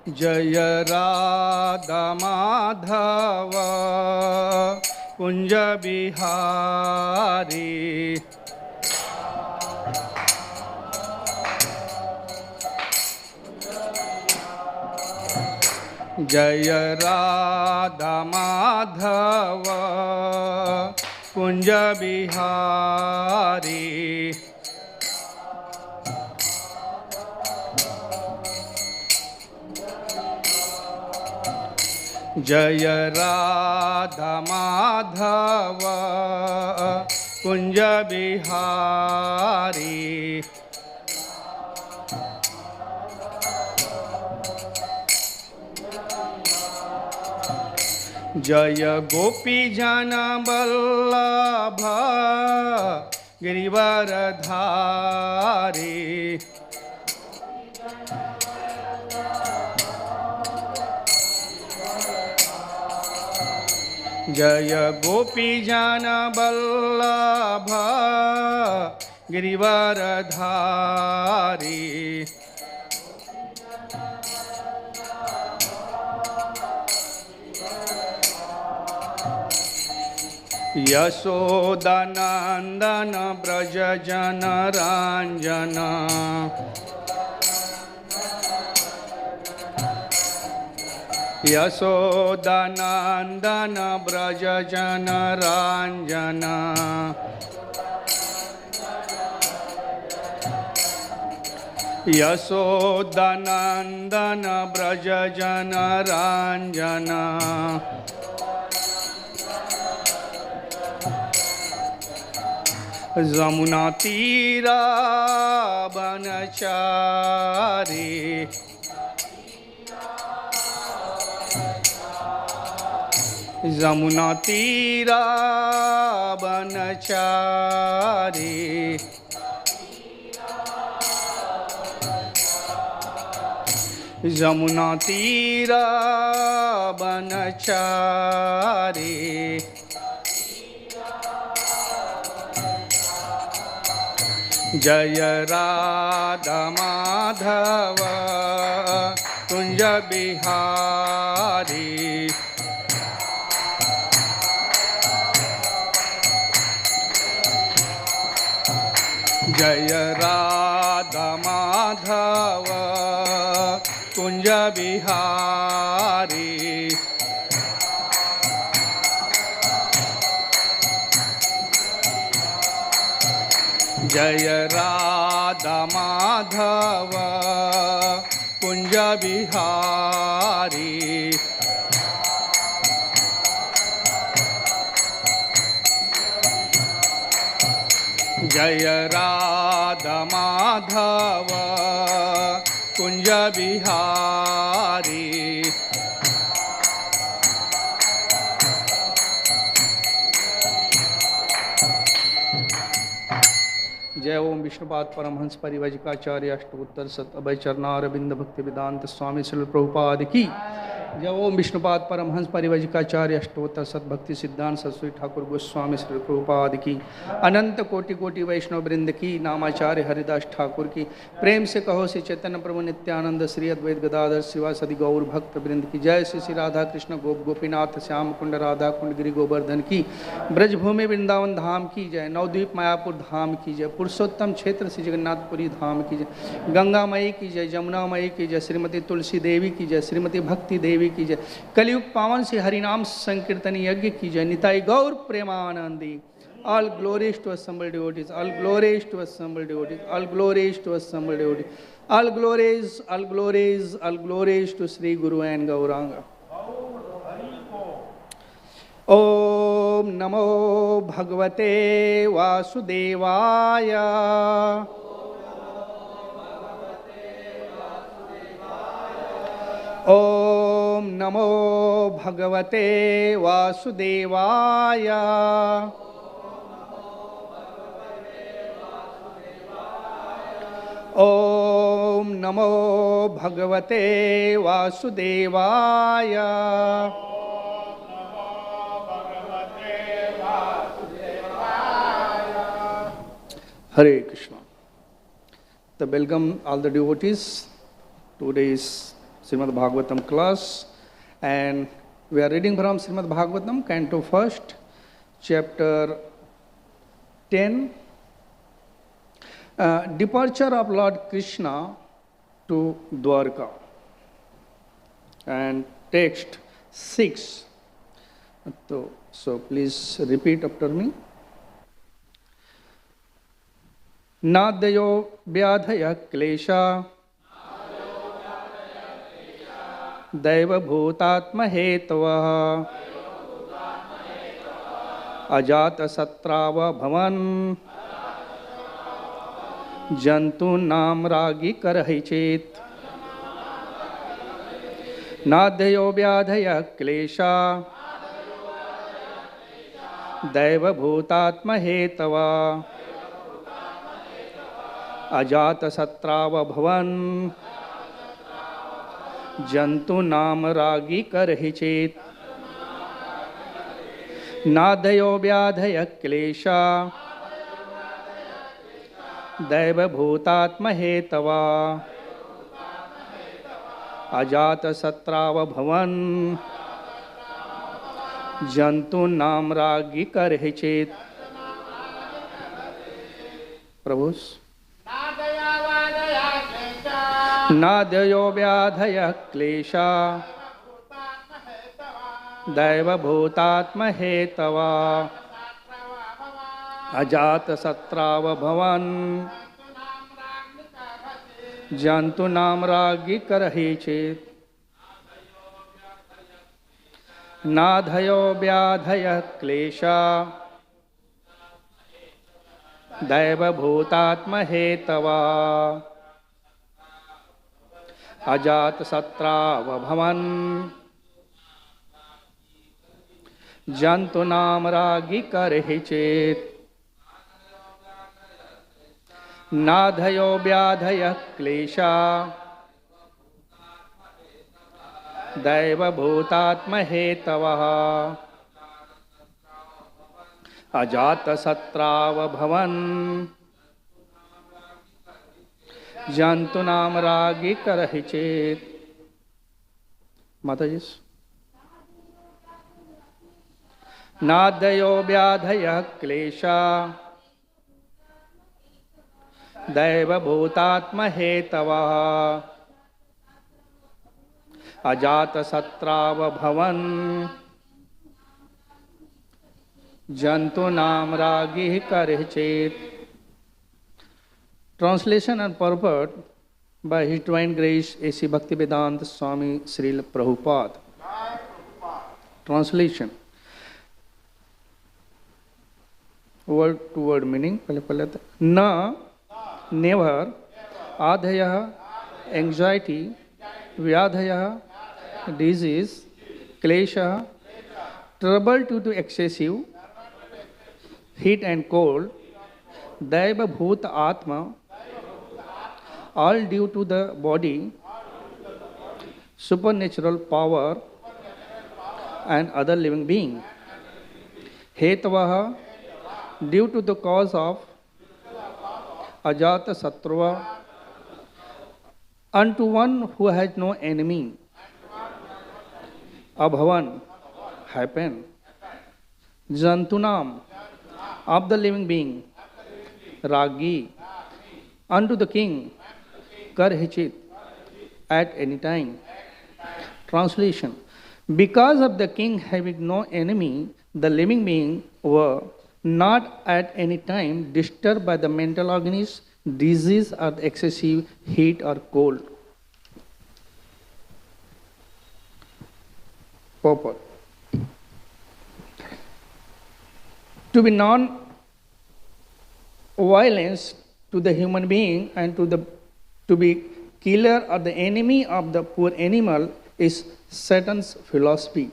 जय राधा माधव कुंज बिहारी। जय राधा माधव कुंज बिहारी। जय राधा माधव कुंज बिहारी। जय गोपी जन वल्लभ गिरिवरधारी। जय गोपी जन वल्लभ गिरिवरधारी। यशोदानंदन ब्रज जन रंजन। यशोदानंदन ब्रज जन रंजन। यशोदानंदन ब्रज जन रंजन। जमुना तीरा बनचारी। जमुना तीरा बनचारी। जमुना तीरा बनचारी। जय राधा माधव कुंज बिहारी। जय राधा माधव कुंज बिहारी। जय राधा माधव कुंज बिहारी। जय राधा माधव कुंज बिहारी। जय ओम विष्णुपाद परमहंस परिव्राजकाचार्य अष्टोत्तर शत अभय चरणारविंद भक्ति वेदांत स्वामी श्रील प्रभुपाद की। जय ओम विष्णुपाद परमहंस परिव्राजकाचार्य अष्टोत्तर सत भक्ति सिद्धांत सरस्वती ठाकुर गोस्वामी श्री प्रभुपाद की। अनंत कोटि कोटि वैष्णव वृंद की। नामाचार्य हरिदास ठाकुर की। प्रेम से कहो श्री चैतन्य प्रभु नित्यानंद श्री अद्वैत गदाधर शिवासदि गौर भक्त वृंद की। जय श्री श्री राधा कृष्ण गोपीनाथ श्याम कुंड राधा कुंड गिरि गोवर्धन की। ब्रजभूमि वृंदावन धाम की जय। नवद्वीप मायापुर धाम की जय। पुरुषोत्तम क्षेत्र श्री जगन्नाथपुरी धाम की जय। गंगा मई की जय। जमुना मई की जय। श्रीमती तुलसी देवी की जय। श्रीमती भक्ति देवी की जय। कलयुग पावन से हरिनाम संकीर्तन यज्ञ की जय। निताई गौर Premanandi. All glories to assembled devotees. All glories to assembled devotees. All glories to assembled devotees. All glories, all glories, all glories to Sri Guru and Gauranga. Om Namo Bhagavate Vasudevaya. Om Namo Bhagavate Vasudevaya. Om Namo Bhagavate Vasudevaya. Hare Krishna. So welcome all the devotees. Today's Srimad Bhagavatam class, and we are reading from Srimad Bhagavatam, Canto 1st, Chapter 10, Departure of Lord Krishna to Dwarka, and text 6. So please repeat after me. Nadayo vyadhaya klesha Daiva bhutatma hetavah Ajata satrava bhavan Jantu nam ragi karhi chet Nadayo vyadhaya klesha Daiva bhutatma hetavah अजात सत्राव भवन जंतु नाम रागी करहि चेत नादयो व्याधय क्लेशा दैव भूतात्म हेतवा अजात सत्राव भवन जंतु नाम रागी करहि चेत. प्रभु नादयो व्याधय क्लेशा दैव भूतात्म हेतवा अजात सत्राव भवन जंतु नाम रागी करहि चेत नाधयो व्याधय क्लेशा दैव भूतात्म हेतवा अजात सत्राव भवन जंतु नाम रागी करहि चेत नाधयो व्याधय क्लेशा दैव भूतात्म हेतवः अजात सत्राव भवन जंतु नाम रागी करहि चेत. माताजी. नादयो व्याधय क्लेशा दैव भूतात्म हेतवः अजात सत्राव भवन जंतु नाम रागी करहि चेत. Translation and purport by His Divine Grace A.C. Bhaktivedanta Swami Srila Prabhupada. Translation. Word to word meaning. Na, never, adhaya, anxiety, vyadhaya, disease, klesha, trouble due to excessive heat and cold, daiva bhuta atma, all due to the body, supernatural power, and other living being. Hetavaha, due to the cause of ajata sattva, unto one who has no enemy. Abhavan, happen. Jantunam, of the living being. Ragi, unto the king. Karhichit, at any time. Translation. Because of the king having no enemy, the living beings were not at any time disturbed by the mental agonies, disease, or the excessive heat or cold. Purport. To be non-violence to the human being and to be killer or the enemy of the poor animal is Satan's philosophy.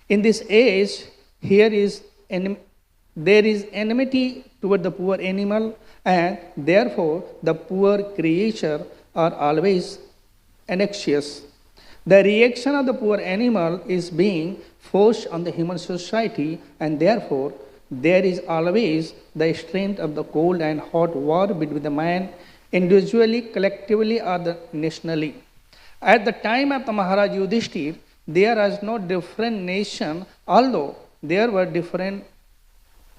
In this age, there is enmity toward the poor animal, and therefore the poor creature are always anxious. The reaction of the poor animal is being forced on the human society, and therefore there is always the strength of the cold and hot war between the man individually, collectively, or nationally. At the time of the Maharaj Yudhishthir, there was no different nation, although there were different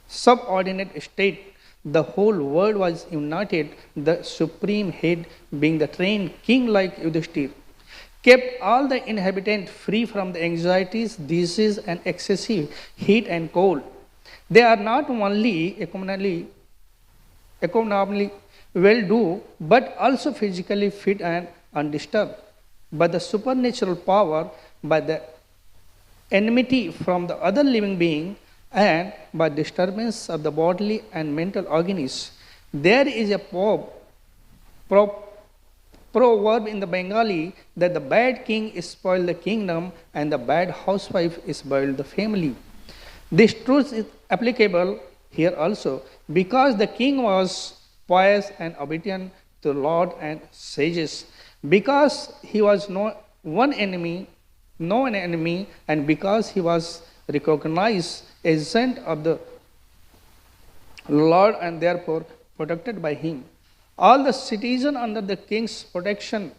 subordinate states. The whole world was united, the supreme head being the trained king like Yudhishthir, kept all the inhabitants free from the anxieties, disease, and excessive heat and cold. They are not only economically well-do, but also physically fit and undisturbed. By the supernatural power, by the enmity from the other living being, and by disturbance of the bodily and mental organs. There is a proverb in the Bengali that the bad king spoils the kingdom and the bad housewife spoils the family. This truth is applicable here also, because the king was pious and obedient to Lord and sages, because he was no enemy, and because he was recognized as saint of the Lord and therefore protected by him. All the citizens under the king's protection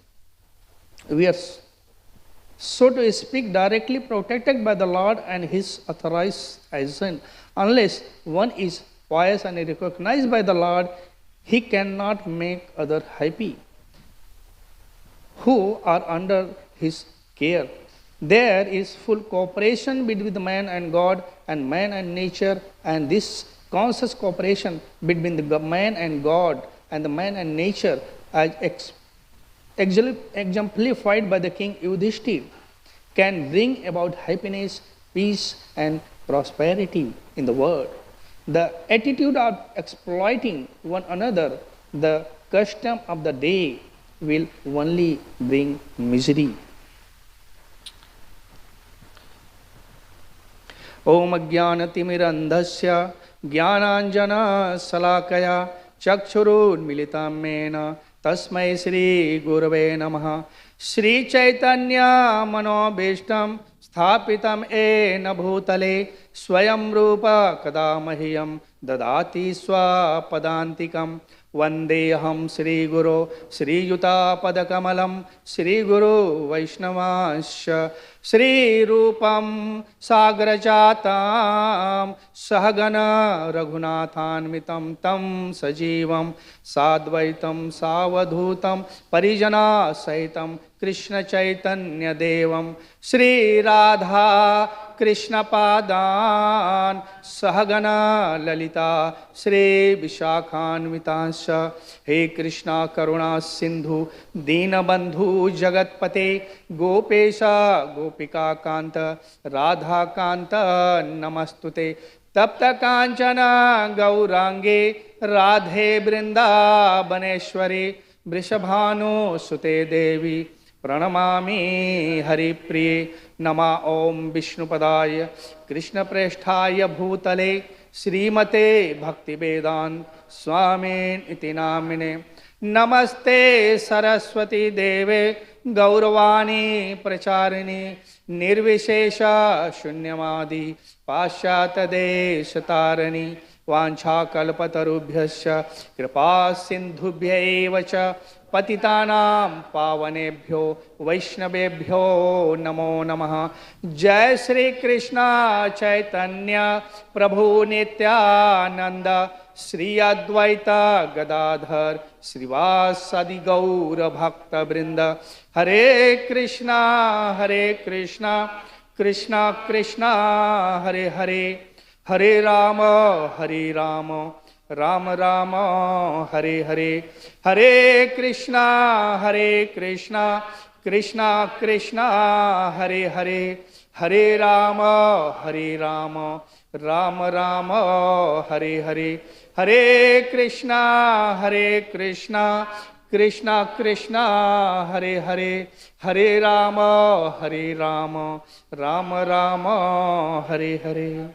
were, so to speak, directly protected by the Lord and his authorized agent. Unless one is pious and recognized by the Lord, he cannot make others happy who are under his care. There is full cooperation between the man and God and man and nature, and this conscious cooperation between the man and God and the man and nature, as exemplified by the king Yudhishthir, can bring about happiness, peace, and prosperity in the world. The attitude of exploiting one another, the custom of the day, will only bring misery. Om Ajnanatimirandhasya Jnananjana Salakaya Chakshurunmilitam Mena Tasmai Shri Gurave Namaha. Shri Chaitanya Manobhishtam Sthapitam Ena Bhutale Swayam Rupa Kadamahiyam Dadati Swapadantikam. Vandeham Sri Guru Sri Yuta Padakamalam Sri Guru Vaishnavasya Sri Rupam Sagrajatam Sahagana Raghunathanmitam Tam Sajivam Sadvaitam Savadhutam Parijana Saitam Krishna Chaitanya Devam Sri Radha Krishna Padan Sahagana Lalita Sri Vishakhanvitasya. He Krishna Karuna Sindhu Dina Bandhu Jagatpate Gopesha Gopika Kanta Radha Kanta Namastute. Tapta Kanchana Gaurange Radhe Brinda Baneshwari Vrishabhanu Sute Devi Pranamami Hari Priye. Nama Om Vishnupadaya Krishna Presthaya Bhutale Srimate Bhakti Vedan Swamin Iti Namine. Namaste Saraswati Deve Gauravani Pracharini Nirvishesha Shunyamadi Pashyata Deshatarani Vancha Kalpatarubhyasya Kripa Sindhubhya Patitanam Pavanebhyo Vaishnavebhyo Namo Namaha. Jai Sri Krishna Chaitanya Prabhu Nityananda Sri Advaita Gadadhar Srivasadi Gaura Bhakta Brinda. Hare Krishna Krishna Krishna Hare Hare, Hare Rama Rama Rama Hare Hare, Hare Krishna Krishna Krishna Hare Hare, Hare Rama Rama Rama Hare Hare, Hare Krishna Krishna Krishna Hare Hare, Hare Rama Rama Rama Hare Hare.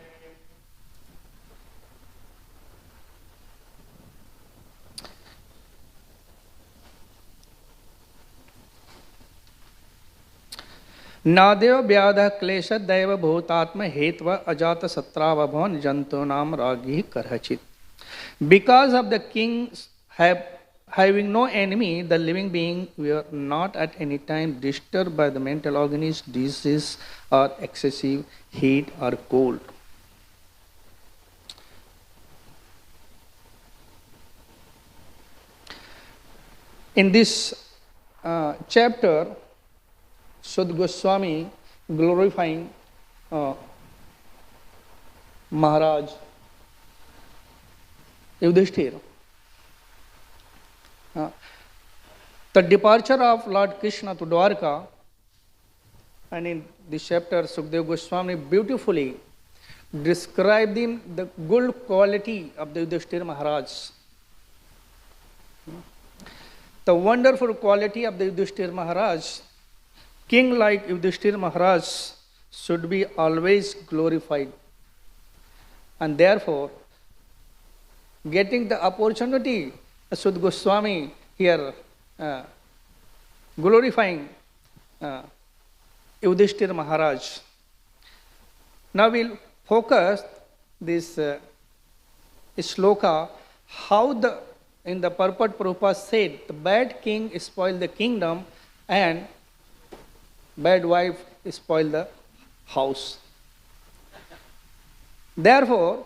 Nadev Vyadha Klesha Deva Bhutatma Hetva Ajata Satrava Jantunam Ragi Karhachit. Because of the kings have having no enemy, the living being were not at any time disturbed by the mental agonies, disease, or excessive heat or cold. In this chapter, Sud Goswami glorifying Maharaj Yudhishthira. The departure of Lord Krishna to Dwarka, and in this chapter, Sukdev Goswami beautifully described the good quality of the Yudhishthira Maharaj. The wonderful quality of the Yudhishthira Maharaj, king like Yudhishthira Maharaj should be always glorified. And therefore, getting the opportunity, Sud Goswami here glorifying Yudhishthira Maharaj. Now we'll focus this shloka, how in the purport Prabhupada said, the bad king spoiled the kingdom and bad wife spoiled the house. Therefore,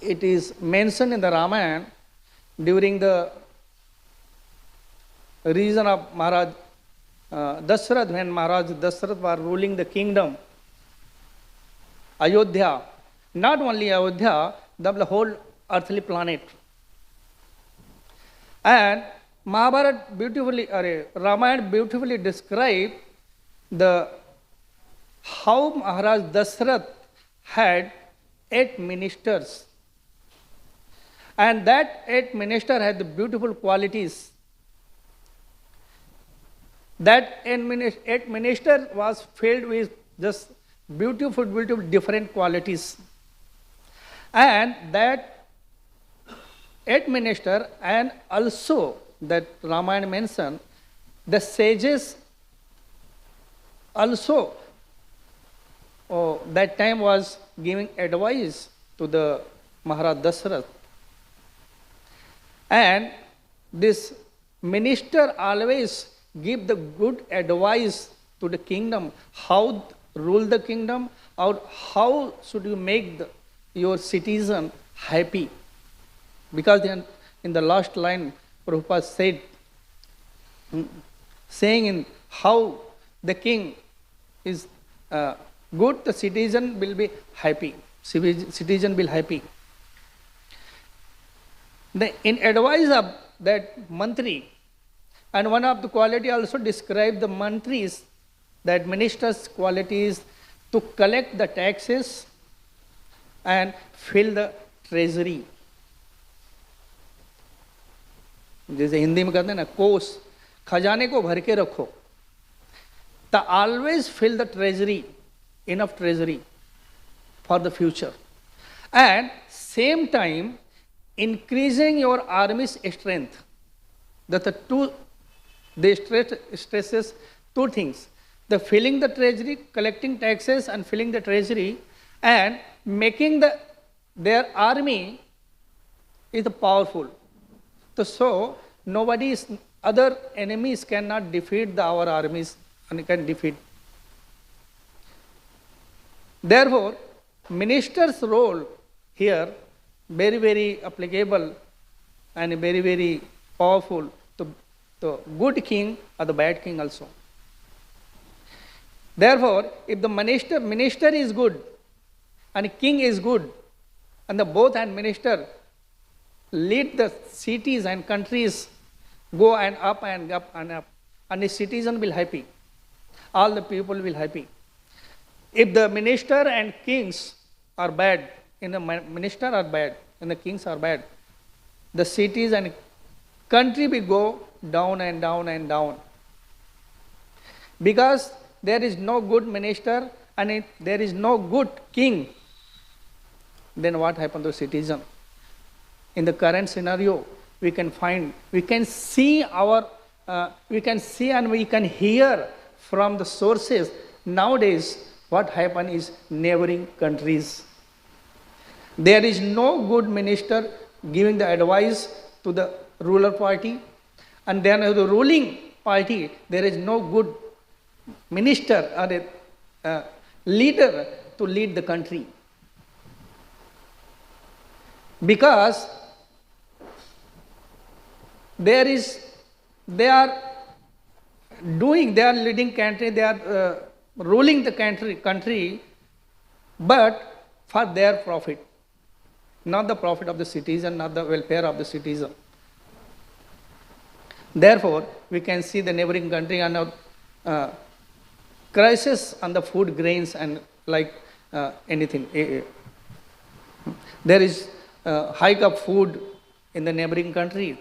it is mentioned in the Ramayana during the reign of Maharaj Dasarath, when Maharaj Dasarath was ruling the kingdom, Ayodhya, not only Ayodhya, the whole earthly planet. And Mahabharata beautifully, Ramayana beautifully described how Maharaj Dasarath had 8 ministers. And that 8 minister had the beautiful qualities. That 8 minister was filled with just beautiful different qualities. And that 8 minister, and also that Ramayana mentioned, the sages also that time was giving advice to the Maharaj Dasarath. And this minister always give the good advice to the kingdom, how rule the kingdom, or how should you make your citizen happy. Because then in the last line, Prabhupada said, saying in how the king is good, the citizen will be happy. Citizen will happy. In advice of that mantri, and one of the quality also describe the mantris, that minister's qualities to collect the taxes and fill the treasury. जैसे हिंदी में कहते हैं ना, कोष, खजाने को भर के रखो. To always fill the treasury, enough treasury for the future. And same time, increasing your army's strength. That they stresses 2 things. The filling the treasury, collecting taxes and filling the treasury, and making their army is powerful. So other enemies cannot defeat our armies and can defeat. Therefore, minister's role here very applicable and very powerful to good king or the bad king also. Therefore, if the minister is good and king is good, and the both and minister lead the cities and countries go and up and up and up, and the citizen will happy. All the people will happy. If the minister and kings are bad, and the minister are bad, and the kings are bad, the cities and country will go down and down and down. Because there is no good minister and there is no good king, then what happened to citizen? In the current scenario, we can see and we can hear from the sources nowadays what happened is neighboring countries. There is no good minister giving the advice to the ruler party, and then the ruling party, there is no good minister or a leader to lead the country. Because they are leading country, they are ruling the country, but for their profit, not the profit of the citizen, not the welfare of the citizen. Therefore, we can see the neighboring country and crisis on the food grains and like anything. There is hike of food in the neighboring country.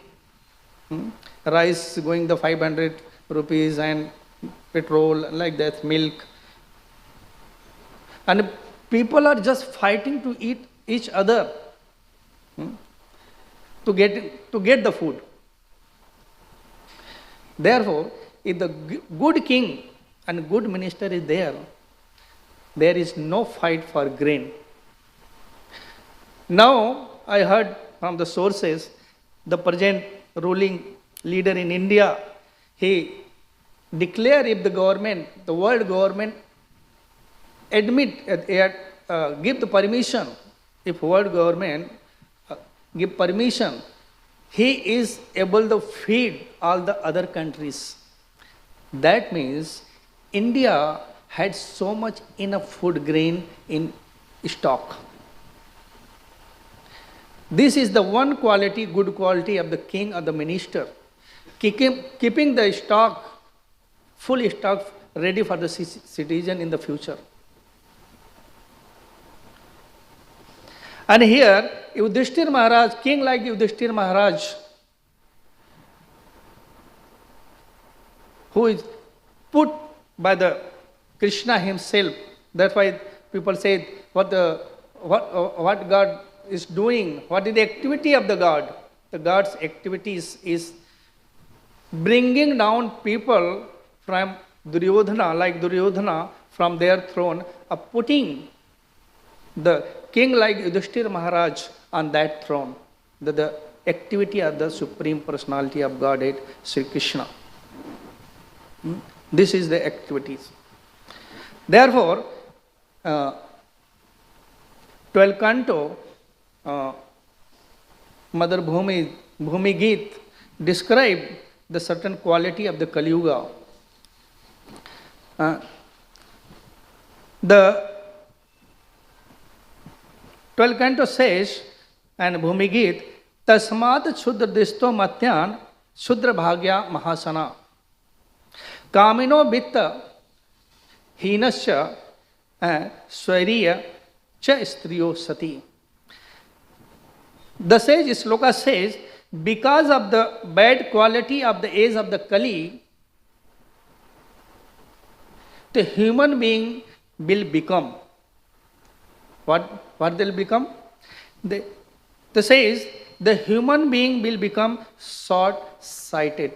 Rice going the 500 rupees and petrol like that, milk. And people are just fighting to eat each other to get the food. Therefore, if the good king and good minister is there is no fight for grain. Now, I heard from the sources, the present ruling leader in India, he declared if the government, the world government, give the permission, if world government give permission, he is able to feed all the other countries. That means India had so much enough food grain in stock. This is the one quality, good quality of the king or the minister, keeping the stock, full stock ready for the citizen in the future. And here, Yudhishthir Maharaj, king like Yudhishthir Maharaj, who is put by the Krishna himself. That's why people say what God is doing, what is the activity of the God? The God's activities is bringing down people from Duryodhana, like Duryodhana, from their throne, of putting the king like Yudhishthir Maharaj on that throne. The activity of the Supreme Personality of Godhead, Sri Krishna. This is the activities. Therefore, 12th canto, Mother Bhumi Geet describe the certain quality of the Kali Yuga. The 12th canto says, and Bhumi Geet, Tasmat Shudra Disto Matyan Shudra Bhagya Mahasana Kamino Vitta Hinasya Swariya Cha Striyo Sati. The sage Sloka says, because of the bad quality of the age of the Kali, the human being will become. What they'll become? The says, the human being will become short-sighted.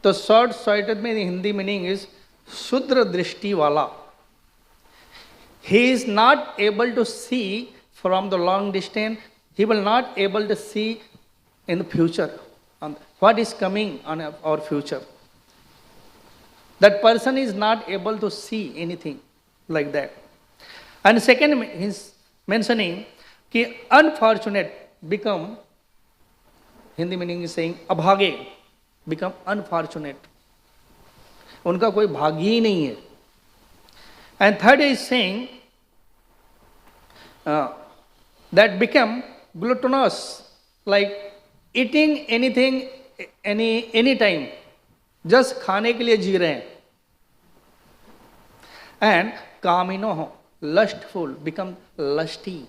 The short-sighted means Hindi meaning is Shudra Drishti Wala. He is not able to see from the long distance. He will not able to see in the future what is coming on our future. That person is not able to see anything like that. And second, he's mentioning कि unfortunate become, Hindi meaning is saying abhage, become unfortunate. उनका कोई भाग्य ही नहीं है. And third is saying that become gluttonous, like eating anything, any time, just खाने के लिए जी रहे हैं. And kamino, lustful, become lusty,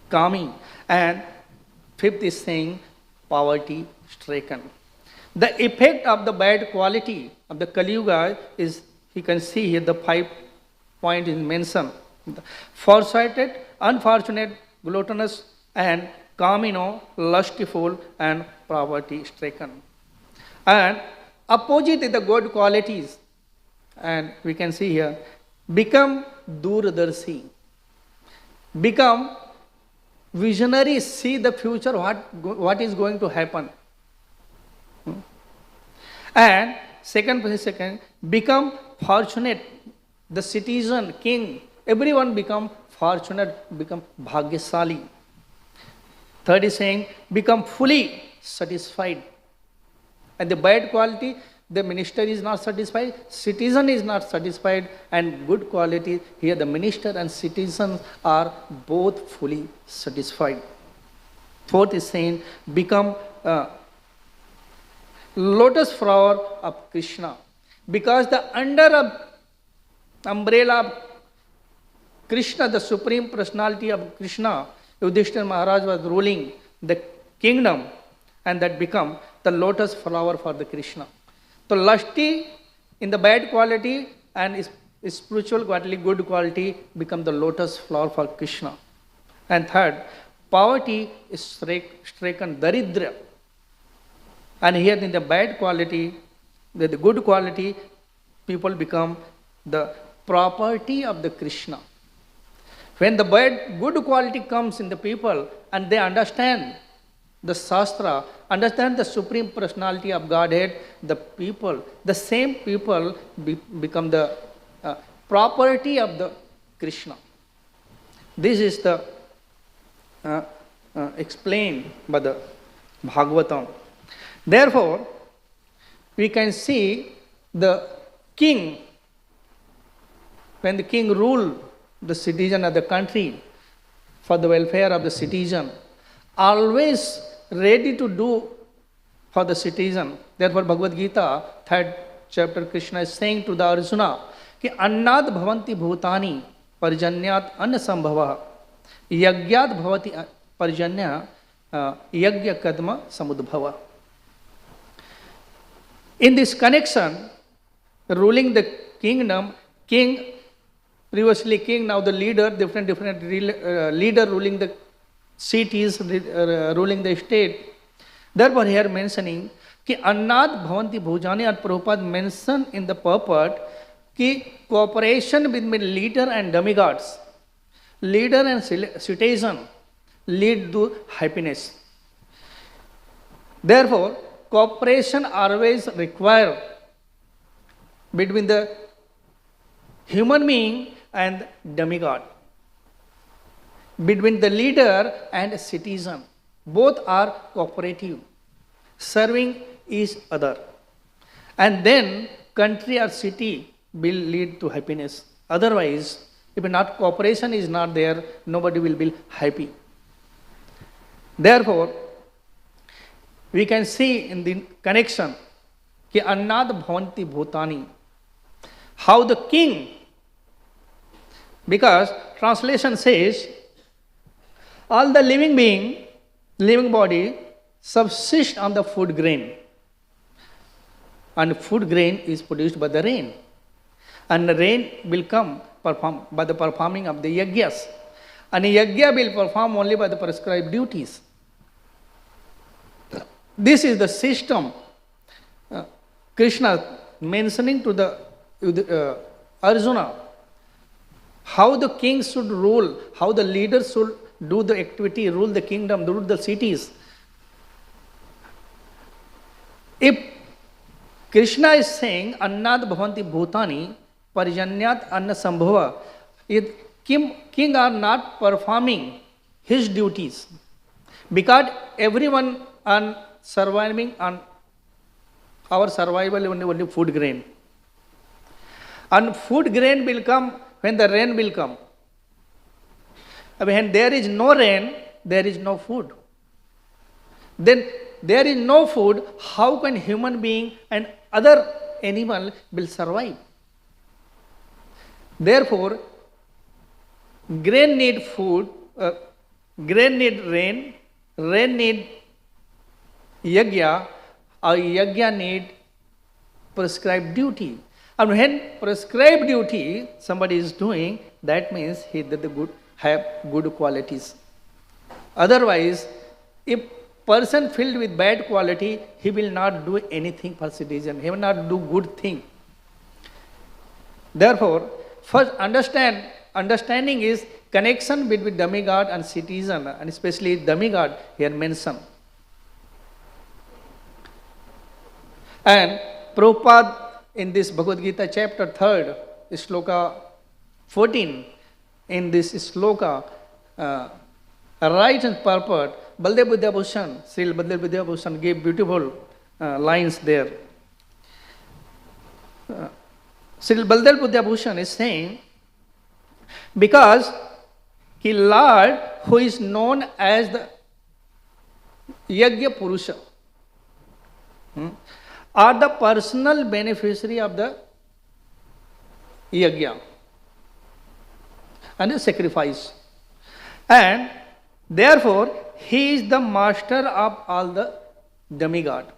kami. And fifth is saying poverty stricken. The effect of the bad quality of the Kali Yuga is, you can see here the 5 point is mentioned. Foresighted, unfortunate, gluttonous, and kamino, lustful, and poverty stricken. And opposite is the good qualities. And we can see here, become Durdarshi, become Visionaries see the future, what is going to happen. And second, become fortunate. The citizen, king, everyone become fortunate, become bhagyasali. Third is saying, become fully satisfied. And the bad quality, the minister is not satisfied, citizen is not satisfied, and good quality, here the minister and citizen are both fully satisfied. Fourth is saying, become lotus flower of Krishna. Because the under a umbrella of Krishna, the Supreme Personality of Krishna, Yudhishthira Maharaj was ruling the kingdom, and that become the lotus flower for the Krishna. So lusty in the bad quality and spiritual quality, good quality, become the lotus flower for Krishna. And third, poverty is stricken, daridra. And here in the bad quality, the good quality, people become the property of the Krishna. When the good quality comes in the people and they understand the Shastra, understand the Supreme Personality of Godhead, the same people become the property of the Krishna. This is the explained by the Bhagavatam. Therefore, we can see the king, when the king ruled the citizen of the country for the welfare of the citizen, always ready to do for the citizen. Therefore, Bhagavad Gita, 3rd chapter, Krishna is saying to the Arjuna, कि अन्नाद भवन्ति भूतानि पर्जन्यात् अन्न संभवः यज्ञात् भवति पर्जन्य यज्ञ कदम समुद्भव. In this connection, ruling the kingdom, king, previously king, now the leader, different leader ruling the cities, ruling the state. Therefore, here mentioning कि अन्नाद भवन्ति भूतानि, and Prabhupada mentioned in the purport कि cooperation between leader and demigods, leader and citizen lead to happiness. Therefore, cooperation always required between the human being and demigod, between the leader and citizen. Both are cooperative, serving each other. And then country or city will lead to happiness. Otherwise, if not cooperation is not there, nobody will be happy. Therefore, we can see in the connection कि अन्नाद भवन्ति भूतानि, how the king, because translation says all the living being, living body subsist on the food grain, and food grain is produced by the rain, and the rain will come by the performing of the yagyas, and yagya will perform only by the prescribed duties. This is the system Krishna mentioning to the Arjuna, how the king should rule, how the leaders should do the activity, rule the kingdom, rule the cities. If Krishna is saying annad bhavanti bhutani parjanyat anna sambhava, if king are not performing his duties, because everyone are surviving on our survival only food grain. And food grain will come when the rain will come. When there is no rain, there is no food. Then there is no food, how can human being and other animal will survive? Therefore, grain need food, grain need rain, rain need yagya, or yagya need prescribed duty. And when prescribed duty somebody is doing, that means he did the good, have good qualities. Otherwise, if person filled with bad quality, he will not do anything for citizen. He will not do good thing. Therefore, first understanding is connection between demigod and citizen, and especially demigod here mentioned. And Prabhupada in this Bhagavad Gita chapter 3, sloka 14, in this sloka, right and purport, Baldev Vidyabhushan, Sri Baldev Vidyabhushan gave beautiful lines there. Sri Baldev Vidyabhushan is saying, because the Lord who is known as the Yajna Purusha are the personal beneficiary of the Yajna and the sacrifice. And therefore, he is the master of all the demigod.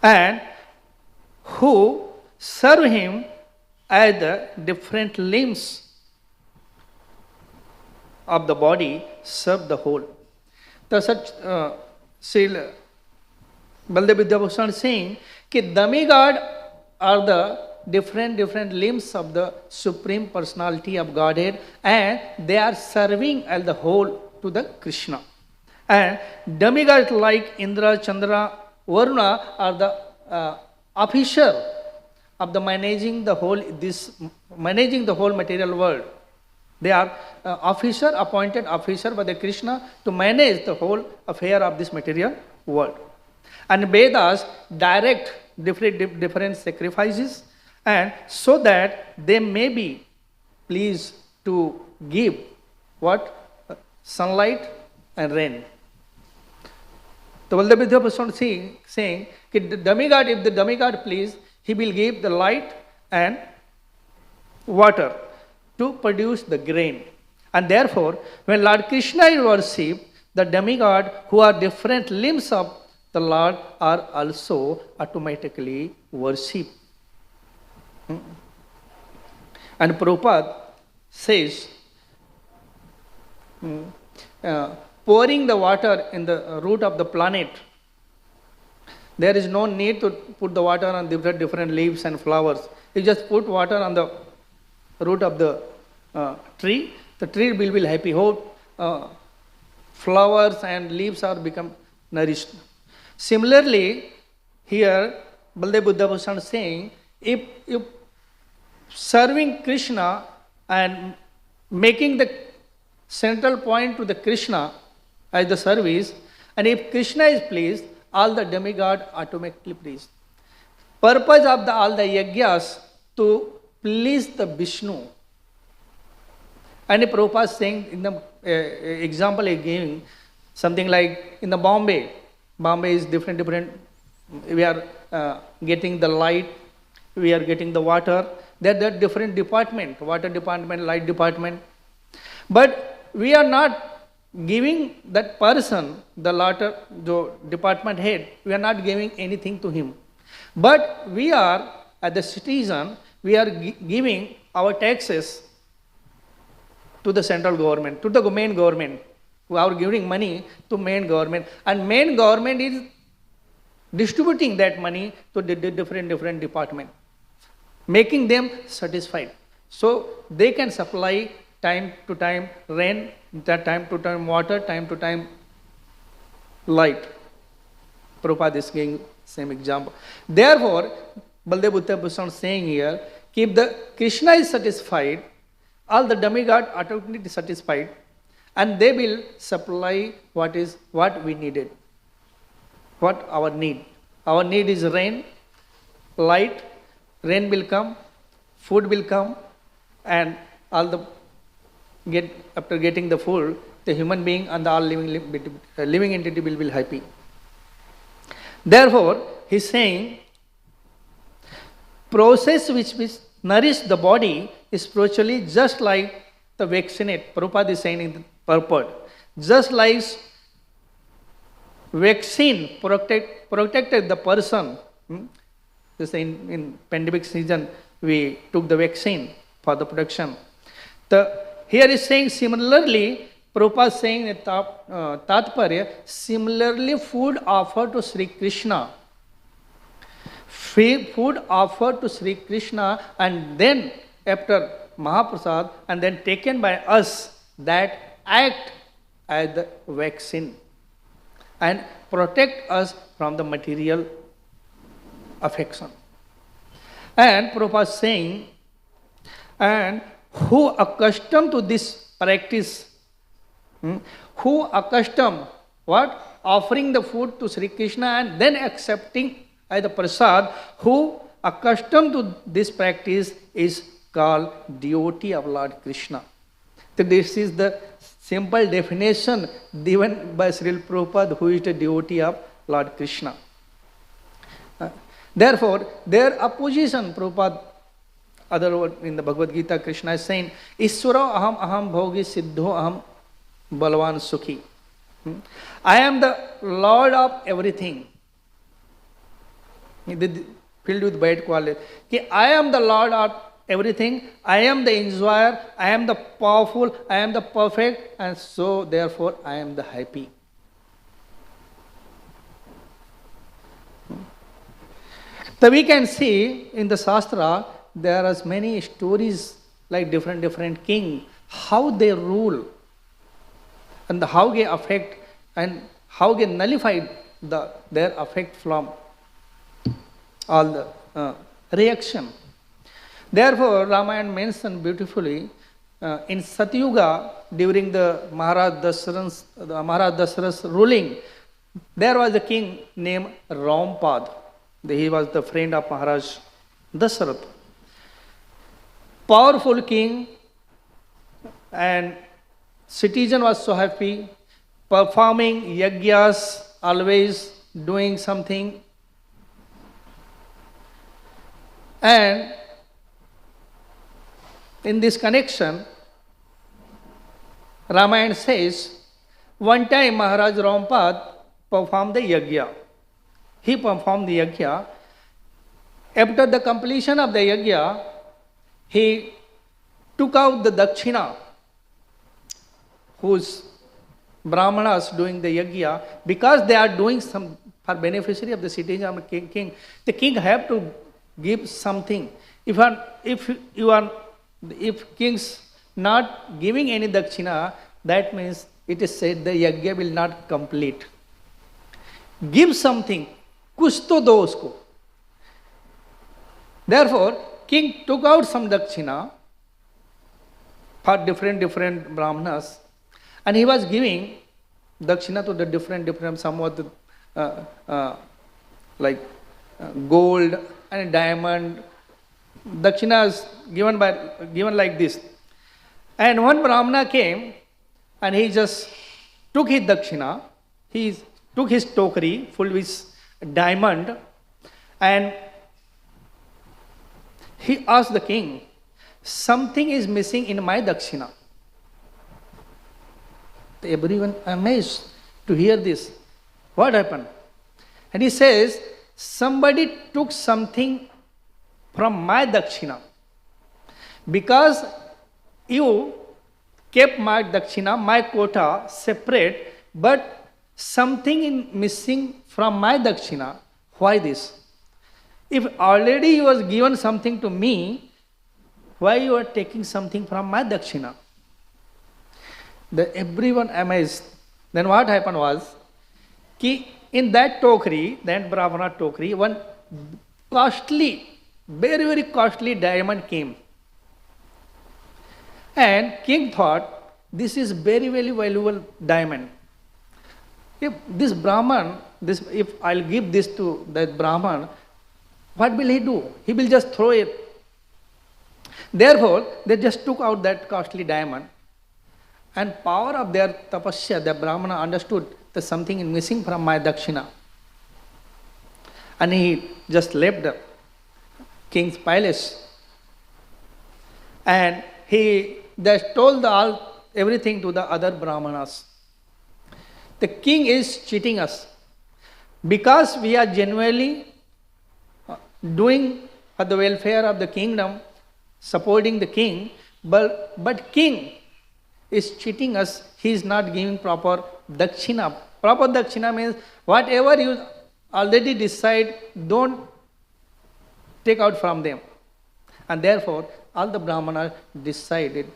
And who serve him as the different limbs of the body serve the whole. So such Sri Baldev Vidyabhushan is saying that demigod are the different limbs of the Supreme Personality of Godhead, and they are serving as the whole to the Krishna. And demigods like Indra, Chandra, Varuna are the officer of the managing the whole material world. They are appointed officer by the Krishna to manage the whole affair of this material world. And Vedas direct different sacrifices, and so that they may be pleased to give what? Sunlight and rain. The Baldev Vidyabhushan saying that the demigod, if the demigod please, he will give the light and water to produce the grain. And therefore, when Lord Krishna is worshipped, the demigod who are different limbs of the Lord are also automatically worshipped. And Prabhupada says, pouring the water in the root of the planet, there is no need to put the water on different leaves and flowers. You just put water on the root of the tree, the tree will be happy. Whole flowers and leaves are become nourished. Similarly, here Baldev Vidyabhushan is saying, if serving Krishna and making the central point to the Krishna as the service, and if Krishna is pleased, all the demigod automatically pleased. Purpose of all the yajnas to please the Vishnu. And Prabhupada is saying, in the example he giving, something like in the Bombay is different, we are getting the light, we are getting the water, there are different department, water department, light department. But we are not giving that person, the latter department head, we are not giving anything to him. But we are, as the citizen, we are giving our taxes to the central government, to the main government. We are giving money to main government, and main government is distributing that money to the different department, making them satisfied. So they can supply time to time rain, time to time water, time to time light. Prabhupada is giving same example. Therefore, Baldev Vidyabhushan is saying here, if the Krishna is satisfied, all the demigod automatically satisfied, and they will supply what we needed, what our need. Our need is rain, light, rain will come, food will come, and after getting the food, the human being and the all living entity will be happy. Therefore, he is saying, process which nourish the body is spiritually just like the vaccinate. Prabhupada is saying in the purport, just like vaccine protected the person. This in pandemic season, we took the vaccine for the protection. Here is saying similarly, Prabhupada is saying in Tatparya, similarly food offered to Sri Krishna. Food offered to Sri Krishna, and then after Mahaprasad and then taken by us, that act as the vaccine and protect us from the material affection. And Prabhupada is saying, and who accustomed to this practice, who accustomed what? Offering the food to Sri Krishna and then accepting as the prasad, who accustomed to this practice is called devotee of Lord Krishna. So this is the simple definition given by Srila Prabhupada, who is the devotee of Lord Krishna. Therefore, their opposition, Prabhupada, other word in the Bhagavad Gita, Krishna is saying, Iswaro aham aham bhogi siddho aham balvan sukhi. I am the Lord of everything. Filled with bad quality. I am the Lord of everything. I am the enjoyer. I am the powerful. I am the perfect. And so, therefore, I am the happy. So we can see in the Shastra, there are many stories like different kings, how they rule and how they affect and how they nullify their effect from all the reaction. Therefore, Ramayana mentioned beautifully in Satyuga, during the Maharaj Dasarath's ruling, there was a king named Rampad. He was the friend of Maharaj Dasarath. Powerful king, and citizen was so happy, performing yagyas, always doing something. And in this connection, Ramayana says, one time Maharaj Rampad performed the yagya. He performed the yagya. After the completion of the yagya, he took out the dakshina, whose brahmanas doing the yagya, because they are doing some for beneficiary of the citizen of the king. The king have to give something. If king's not giving any dakshina, that means it is said the yagya will not complete. Give something, kuch to do usko. Therefore, king took out some dakshina for different brahmanas, and he was giving dakshina to the different somewhat like gold and diamond. Dakshina is given like this. And one brahmana came and he just took his dakshina, he took his tokri full with diamond, and he asked the king, something is missing in my dakshina. Everyone amazed to hear this. What happened? And he says, somebody took something from my dakshina. Because you kept my dakshina, my quota separate, but something is missing from my dakshina. Why this? If already you was given something to me, why you are taking something from my dakshina? Everyone amazed. Then what happened was, in that tokri, that brahmana tokri, one costly, very costly diamond came. And king thought, this is very valuable diamond. If this Brahman, if I'll give this to that Brahman, what will he do? He will just throw it. Therefore, they just took out that costly diamond, and power of their tapasya, the Brahmana understood that something is missing from my dakshina. And he just left the king's palace. And he just told everything to the other Brahmanas. The king is cheating us. Because we are genuinely doing for the welfare of the kingdom, supporting the king, but king is cheating us. He is not giving proper dakshina. Proper dakshina means whatever you already decide, don't take out from them. And therefore, all the Brahmanas decided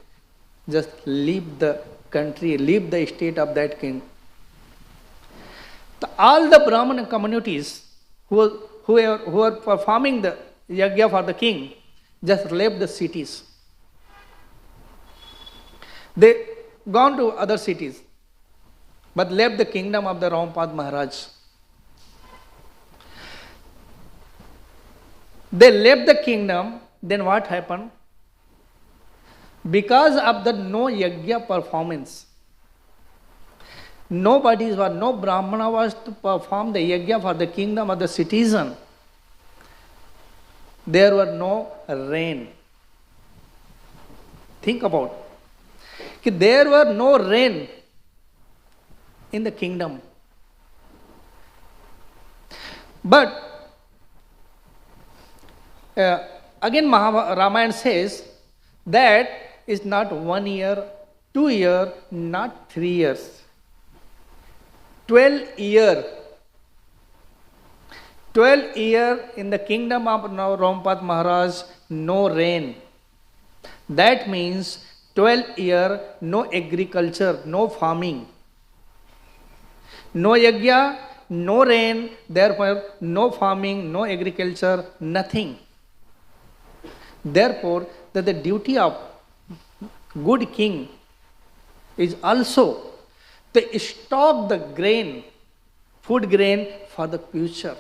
just leave the country, leave the state of that king. All the Brahmana communities who are performing the yajna for the king just left the cities. They gone to other cities, but left the kingdom of the Rampad Maharaj. They left the kingdom, then what happened? Because of the no yajna performance, no Brahmana was to perform the yajna for the kingdom of the citizen. There were no rain. Think about it. There were no rain in the kingdom. But again Ramayana says that is not 1 year, 2 years, not 3 years. 12 years. 12 years in the kingdom of Rampad Maharaj, no rain. That means 12 years, no agriculture, no farming. No yajna, no rain, therefore no farming, no agriculture, nothing. Therefore, that the duty of good king is also to stock the grain, food grain for the future,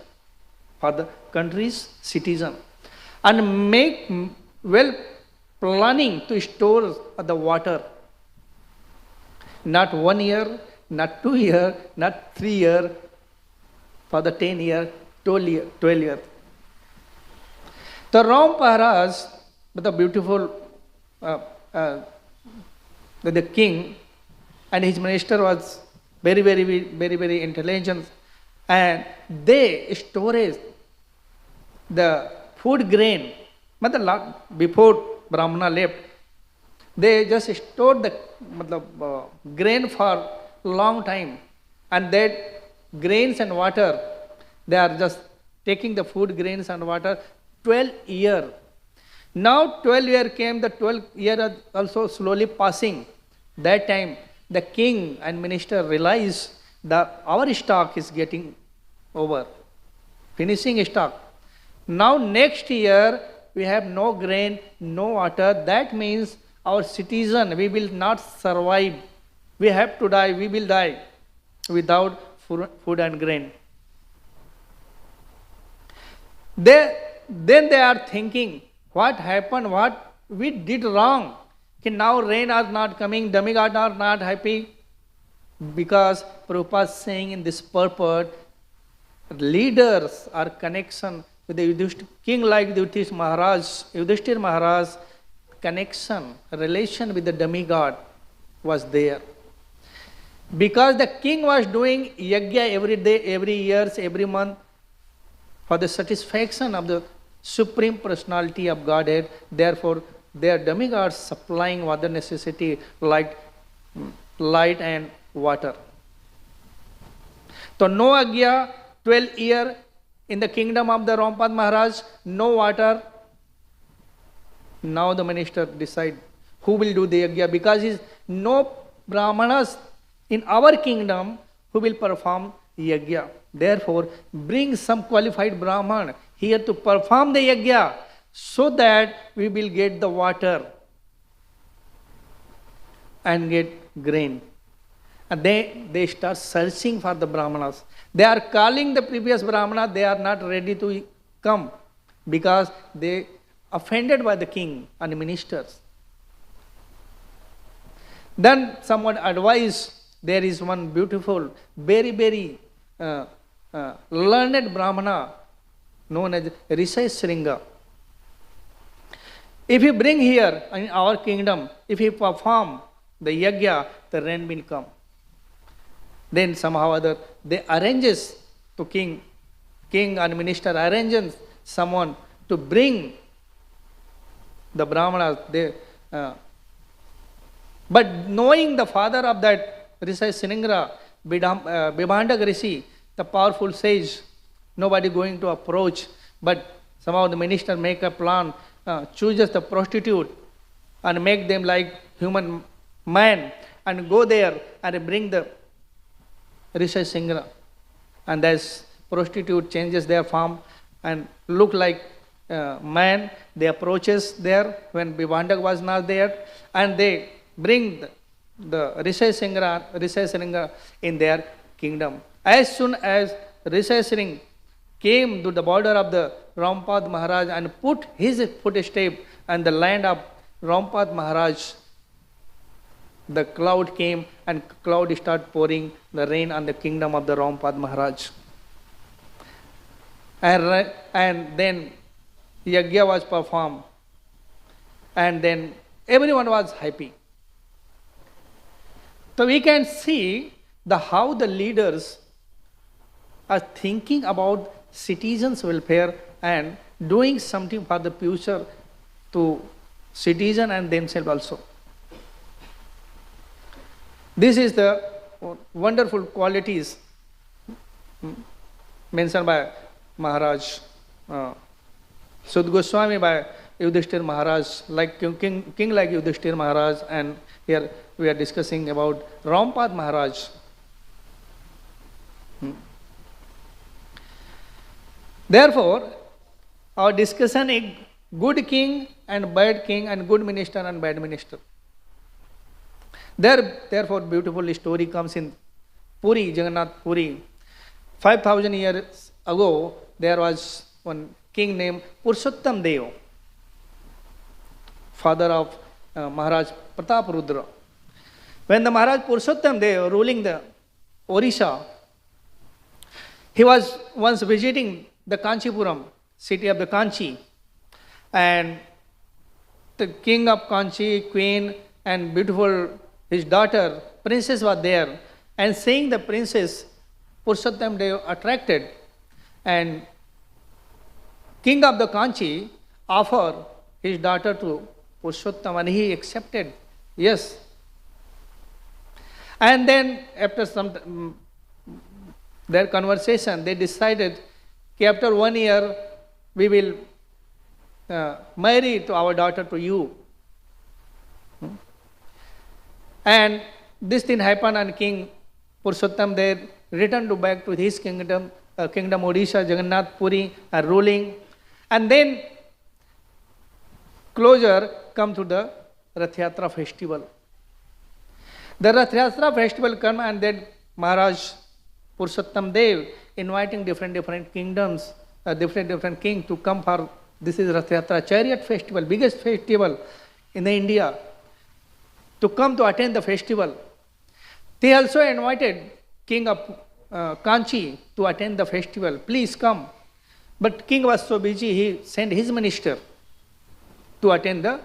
for the country's citizen, and make well planning to store the water. Not 1 year, not 2 years, not 3 years, for the 10 years, 12 years. The Ram Maharaj, the beautiful, the king and his minister was very intelligent, and they stored the food grain. Before Brahmana left, they just stored the grain for long time, and that grains and water, they are just taking the food grains and water 12 years. Now 12 years came, the 12 years also slowly passing. That time the king and minister realized that our stock is getting over, finishing stock. Now next year we have no grain, no water. That means our citizen, we will not survive. We have to die, we will die without food and grain. Then they are thinking, what happened, what we did wrong? Now rain are not coming, demigods are not happy. Because Prabhupada is saying in this purport, leaders are connection with the king like Yudhishthir Maharaj, connection, relation with the demigod was there. Because the king was doing yajna every day, every year, every month, for the satisfaction of the Supreme Personality of Godhead. Therefore, their demigods supplying what the necessity, like light and water. So no yajna, 12 years in the kingdom of the Rampad Maharaj, no water. Now the minister decide who will do the yajna, because is no Brahmanas in our kingdom who will perform yajna. Therefore, bring some qualified Brahman here to perform the yajna, so that we will get the water and get grain. And they start searching for the Brahmanas. They are calling the previous Brahmana, they are not ready to come, because they offended by the king and ministers. Then someone advised, there is one beautiful, very learned Brahmana known as Risai Sringa. If you bring here in our kingdom, if you perform the yajna, the rain will come. Then somehow or other, they arranges to king and minister arranges someone to bring the Brahmanas. But knowing the father of that Risai Sringa, Vibhandak Rishi, the powerful sage, nobody going to approach, but somehow the minister make a plan, chooses the prostitute and make them like human man and go there and bring the Risha Singra. And as prostitute changes their form and look like man, they approaches there when Vivandak was not there, and they bring the Risha Singra in their kingdom. As soon as Risha Singh came to the border of the Rampad Maharaj and put his footstep on the land of Rampad Maharaj, the cloud came and cloud started pouring the rain on the kingdom of the Rampad Maharaj. And then Yagya was performed, and then everyone was happy. So we can see how the leaders are thinking about citizens' welfare and doing something for the future to citizen and themselves also. This is the wonderful qualities mentioned by Maharaj, Sud Goswami by Yudhishthir Maharaj, like king like Yudhishthir Maharaj, and here we are discussing about Rampad Maharaj. Therefore, our discussion is good king and good minister and bad minister. Therefore, beautiful story comes in Puri, Jagannath Puri. 5,000 years ago, there was one king named Purushottam Deva, father of Maharaj Pratap Rudra. When the Maharaj Purushottam Deva ruling the Orissa, he was once visiting the Kanchipuram, city of the Kanchi, and the king of Kanchi, queen, and beautiful his daughter, princess was there, and seeing the princess, Purushottam Deva attracted, and king of the Kanchi offered his daughter to Purushottam, and he accepted, yes. And then after some their conversation, they decided that after 1 year we will marry to our daughter to you. And this thing happened, and King Purushottam Dev returned back to his kingdom Odisha, Jagannath Puri, ruling. And then closure come to the Rath Yatra festival. The Rath Yatra festival come, and then Maharaj Purushottam Dev inviting different kingdoms, different kings to come for this is Rath Yatra chariot festival, biggest festival in India, to come to attend the festival. They also invited king of Kanchi to attend the festival. Please come. But king was so busy, he sent his minister to attend the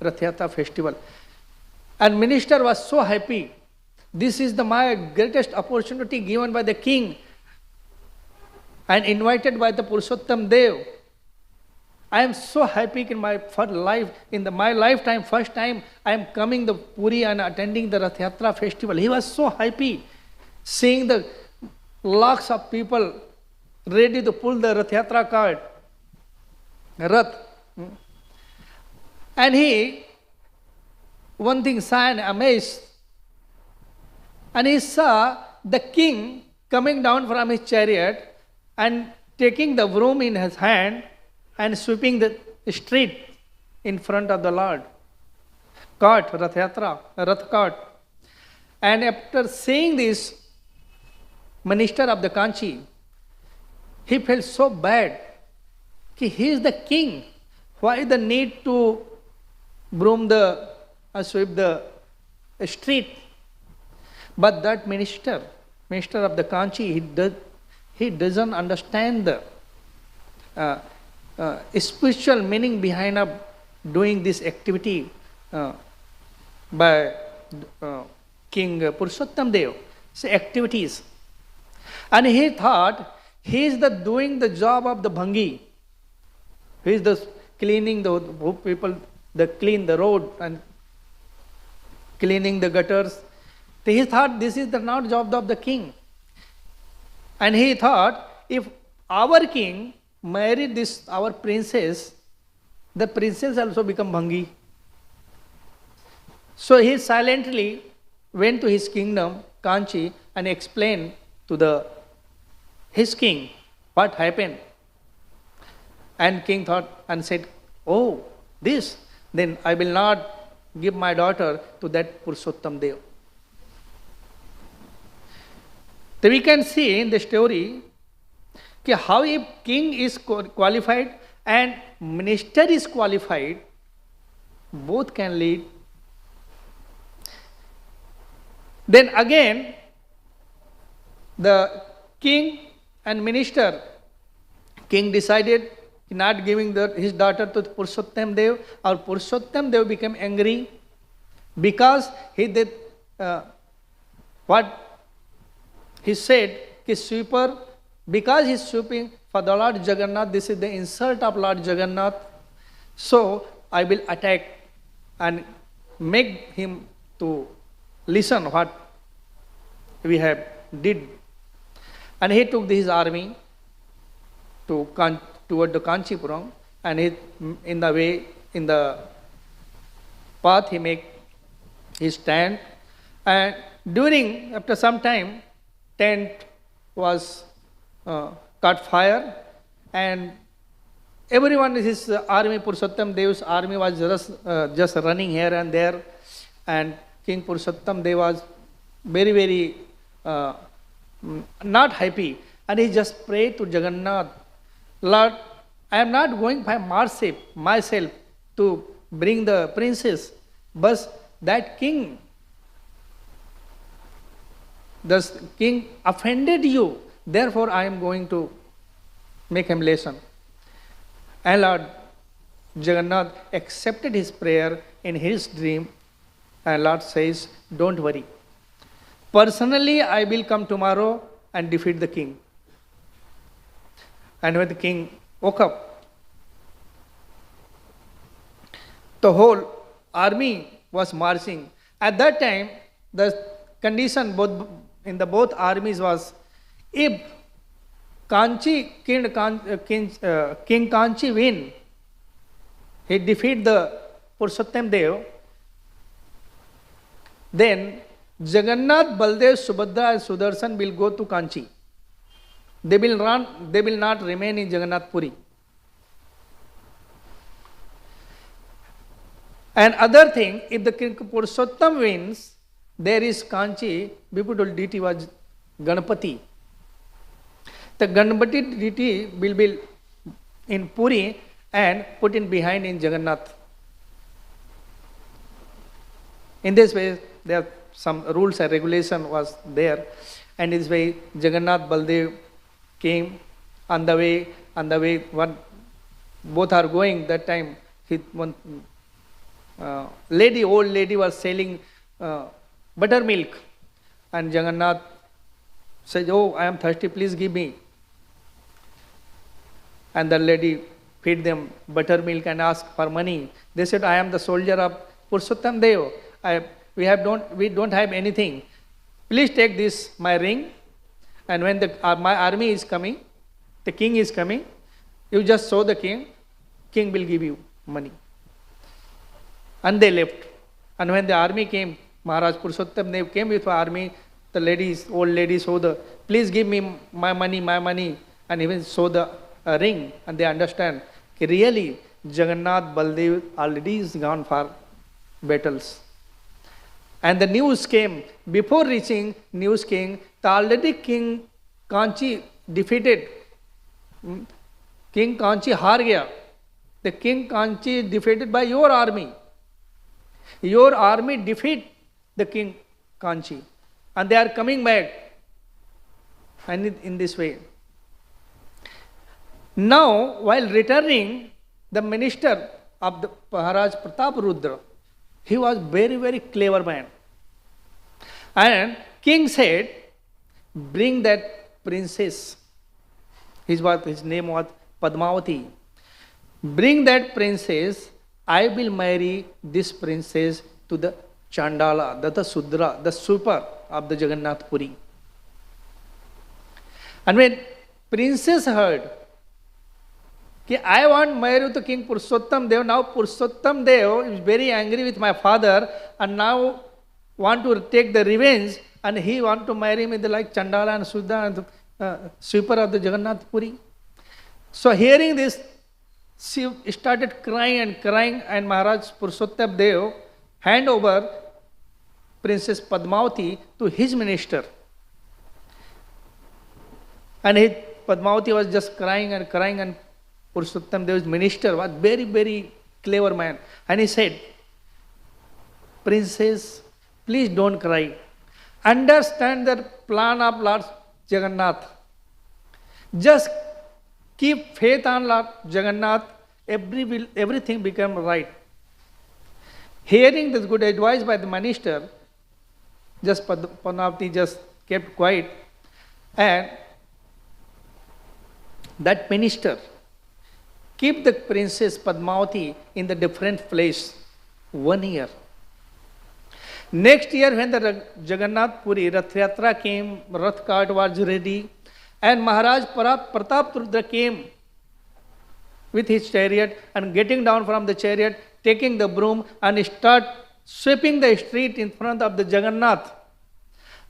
Rath Yatra festival. And minister was so happy. This is my greatest opportunity given by the king and invited by the Purushottam Dev. I am so happy in my life, my lifetime, first time I am coming to Puri and attending the Rath Yatra festival. He was so happy seeing the lakhs of people ready to pull the Rath Yatra cart, Rath. And he, one thing saw and amazed, and he saw the king coming down from his chariot and taking the broom in his hand and sweeping the street in front of the Lord. Cart, Rath Yatra, Rath cart. And after seeing this, minister of the Kanchi, he felt so bad. He is the king. Why the need to broom sweep the street? But that minister of the Kanchi, he doesn't understand the spiritual meaning behind doing this activity by King Purushottam Dev. So activities. And he thought he is doing the job of the bhangi. He is cleaning the people, clean the road and cleaning the gutters. So he thought this is not job of the king. And he thought if our king married our princess, the princess also become bhangi. So he silently went to his kingdom, Kanchi, and explained to his king what happened. And king thought and said, oh, this, then I will not give my daughter to that Purushottam Dev. So we can see in the story how if king is qualified and minister is qualified, both can lead. Then again, the king and minister, king decided not giving his daughter to Purushottam Dev, or Purushottam Dev became angry because he did what he said, sweeper, because he is sweeping for the Lord Jagannath, this is the insult of Lord Jagannath, so I will attack and make him to listen what we have did. And he took his army toward the Kanchipuram, and in the path he make his stand, and after some time, tent was caught fire, and everyone, his army, Purushottam Dev's army was just running here and there, and King Purushottam Dev was very, very not happy, and he just prayed to Jagannath, Lord, I am not going by myself to bring the princess, but that king, the king offended you, therefore I am going to make him listen. And Lord Jagannath accepted his prayer in his dream, and Lord says, don't worry. Personally, I will come tomorrow and defeat the king. And when the king woke up, the whole army was marching. At that time, the condition in both armies was, if King Kanchi win, he defeat the Purushottam Dev, then Jagannath, Baldev, Subhadra and Sudarshan will go to Kanchi. They will not remain in Jagannath Puri. And other thing, if the King Purushottam wins, there is Kanchi, beautiful deity was Ganapati. The Ganapati deity will be in Puri and put in behind in Jagannath. In this way, there are some rules and regulation was there, and this way Jagannath Baldev came on the way, one both are going. That time, one old lady was selling buttermilk, and Jagannath said, oh, I am thirsty, please give me. And the lady feed them buttermilk and asked for money. They said, I am the soldier of Purushottam Dev. We don't have anything. Please take this, my ring, and when my army is coming, the king is coming, you just show the king will give you money. And they left. And when the army came, Maharaj Purushottam Dev came with the army, the old lady showed please give me my money, and even show the ring, and they understand, really, Jagannath Baldev already is gone for battles. And the news came, before reaching, news came, already King Kanchi defeated. King Kanchi haar gaya. The King Kanchi defeated by your army. Your army defeat the King Kanchi. And they are coming back. And in this way. Now, while returning, the minister of the Maharaj Prataparudra, he was very, very clever man. And king said, bring that princess. His name was Padmavati. Bring that princess. I will marry this princess to the Chandala, the Sudra, the super of the Jagannath Puri. And when princess heard I want marry to King Purushottam Dev. Now Purushottam Dev is very angry with my father and now want to take the revenge, and he want to marry me like Chandala and Sudha and sweeper of the Jagannath Puri. So hearing this, she started crying, and Maharaj Purushottam Dev hand over Princess Padmavati to his minister. And Padmavati was just crying, and Purushottam Dev's minister was very, very clever man. And he said, Princess, please don't cry. Understand the plan of Lord Jagannath. Just keep faith on Lord Jagannath, everything become right. Hearing this good advice by the minister, just Padmavati just kept quiet, and that minister keep the Princess Padmavati in the different place 1 year. Next year, when the Jagannath Puri Rath Yatra came, Rath cart was ready, and Maharaj Pratapruddra came with his chariot and getting down from the chariot, taking the broom and start sweeping the street in front of the Jagannath.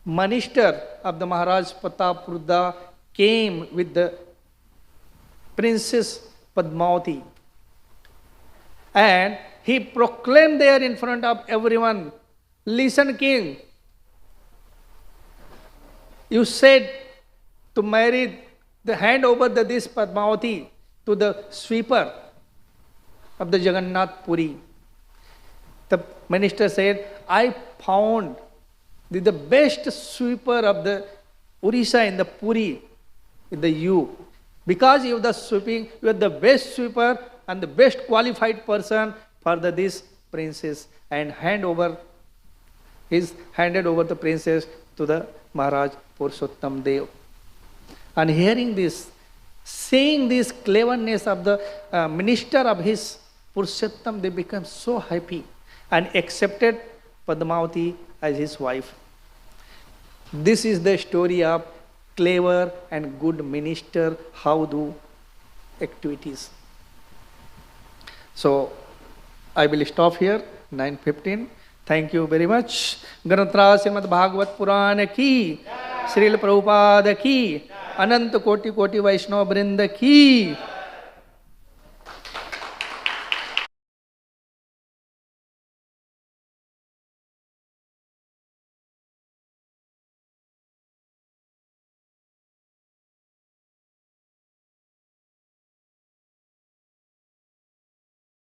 Minister of the Maharaj Pratapruddra came with the Princess Padmavati, and he proclaimed there in front of everyone, listen, king, you said to marry the hand over this Padmavati to the sweeper of the Jagannath Puri. The minister said, I found the best sweeper of the Orissa in the Puri, in the you. Because you are the sweeping, you are the best sweeper and the best qualified person for this princess, and handed over the princess to the Maharaj Purushottam Dev. And hearing this, seeing this cleverness of the minister of his Purushottam, they became so happy and accepted Padmavati as his wife. This is the story of clever and good minister, how do activities. So, I will stop here, 9:15. Thank you very much. Granatra Srimad Bhagavat Purana ki, Srila Prabhupada ki, Ananta Koti Koti Vaishnava Brinda ki.